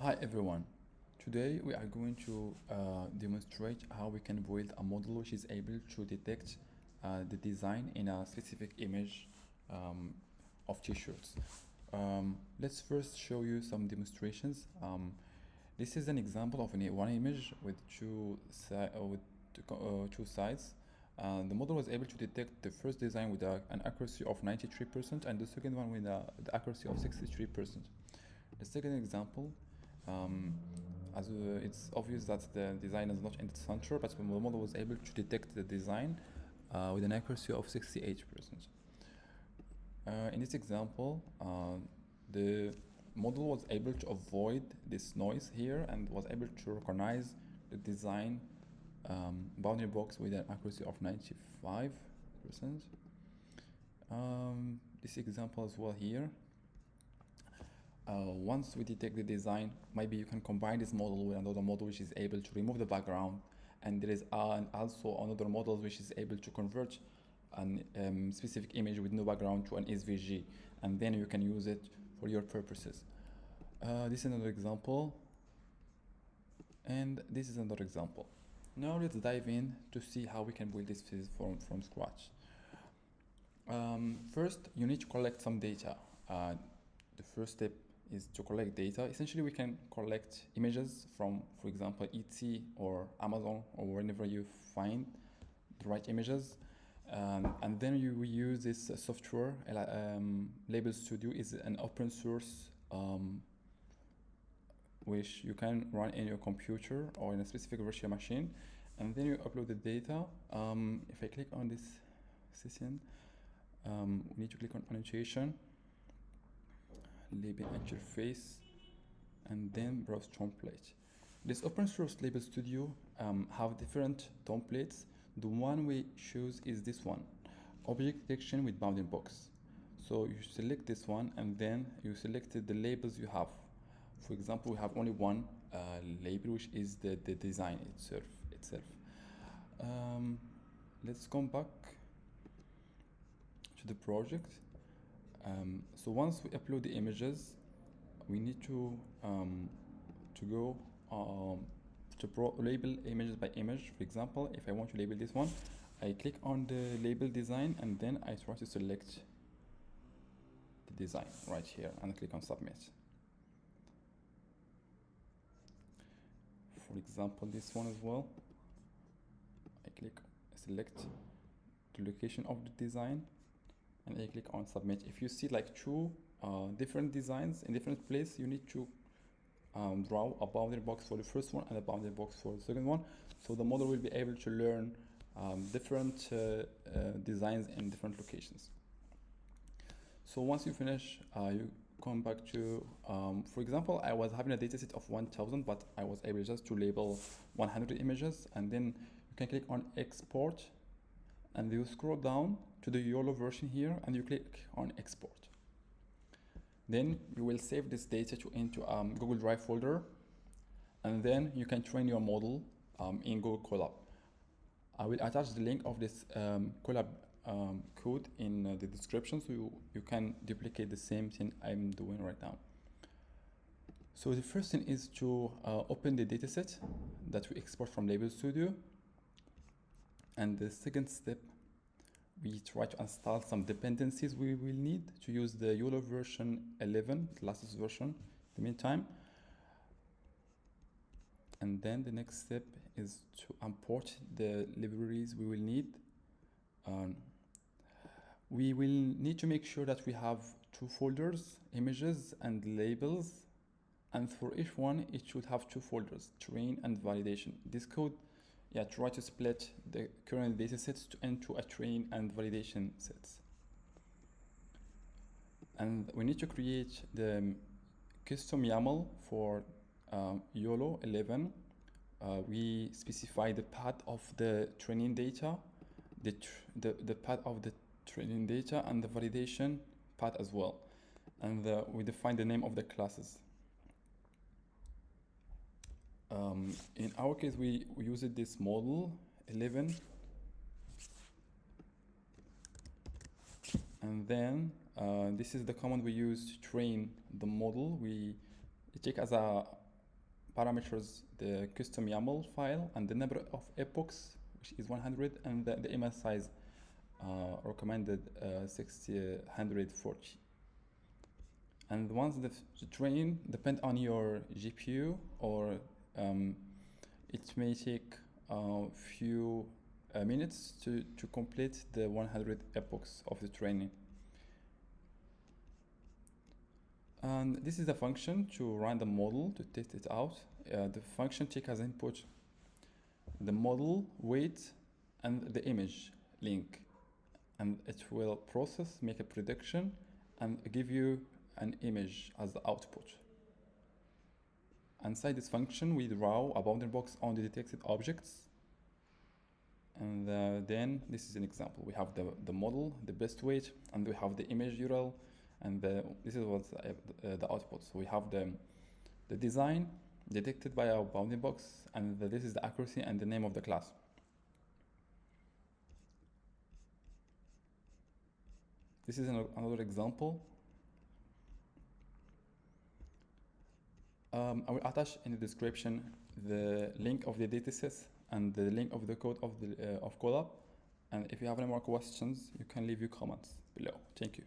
Hi everyone. Today we are going to demonstrate how we can build a model which is able to detect the design in a specific image um, of t-shirts. Let's first show you some demonstrations. This is an example of one image with two sides. The model was able to detect the first design with an accuracy of 93% and the second one with the accuracy of 63%. The second example, um, it's obvious that the design is not in the center, but the model was able to detect the design with an accuracy of 68%. In this example, the model was able to avoid this noise here and was able to recognize the design boundary box with an accuracy of 95%. This example as well here. Once we detect the design, maybe you can combine this model with another model which is able to remove the background, and there is also another model which is able to convert a specific image with no background to an SVG, and then you can use it for your purposes. This is another example, and this is another example. Now let's dive in to see how we can build this from scratch. First, you need to collect some data. The first step is to collect data. Essentially, we can collect images from, for example, Etsy or Amazon or wherever you find the right images. And then you will use this software. Label Studio is an open source which you can run in your computer or in a specific virtual machine. And then you upload the data. If I click on this session, we need to click on annotation, label interface, and then browse template. This open source Label Studio have different templates. The one we choose is this one, object detection with bounding box. So you select this one and then you select the labels you have. For example, we have only one label, which is the design itself. Let's come back to the project. So once we upload the images, we need to go to label images by image. For example, if I want to label this one, I click on the label design and then I try to select the design right here and click on submit. For example, this one as well, I select the location of the design and I click on submit. If you see like two different designs in different places, you need to draw a boundary box for the first one and a boundary box for the second one, so the model will be able to learn different designs in different locations. So once you finish, you come back to, for example, I was having a dataset of 1000, but I was able just to label 100 images, and then you can click on export and you scroll down to the YOLO version here and you click on export. Then you will save this data into Google Drive folder, and then you can train your model in Google Colab. I will attach the link of this Colab code in the description, so you can duplicate the same thing I'm doing right now. So the first thing is to open the dataset that we export from Label Studio. And the second step, we try to install some dependencies we will need to use the Yolov11, the latest version in the meantime. And then the next step is to import the libraries we will need. We will need to make sure that we have two folders, images and labels. And for each one, it should have two folders, train and validation. This code, try to split the current data sets into a train and validation sets. And we need to create the custom YAML for Yolo11. We specify the path of the training data, the path of the training data and the validation path as well. And we define the name of the classes. In our case, we used this model 11, and then this is the command we use to train the model. We take as a parameters, the custom YAML file, and the number of epochs, which is 100, and the image size recommended 640. And once the train depend on your GPU, or it may take a few minutes to complete the 100 epochs of the training. And this is the function to run the model to test it out. The function take as input the model weight and the image link, and it will process, make a prediction, and give you an image as the output. Inside this function, we draw a bounding box on the detected objects. And then this is an example. We have the model, the best weight, and we have the image URL, and this is what's the output. So we have the design detected by our bounding box, and this is the accuracy and the name of the class. This is another example. I will attach in the description the link of the datasets and the link of the code of Colab. And if you have any more questions, you can leave your comments below. Thank you.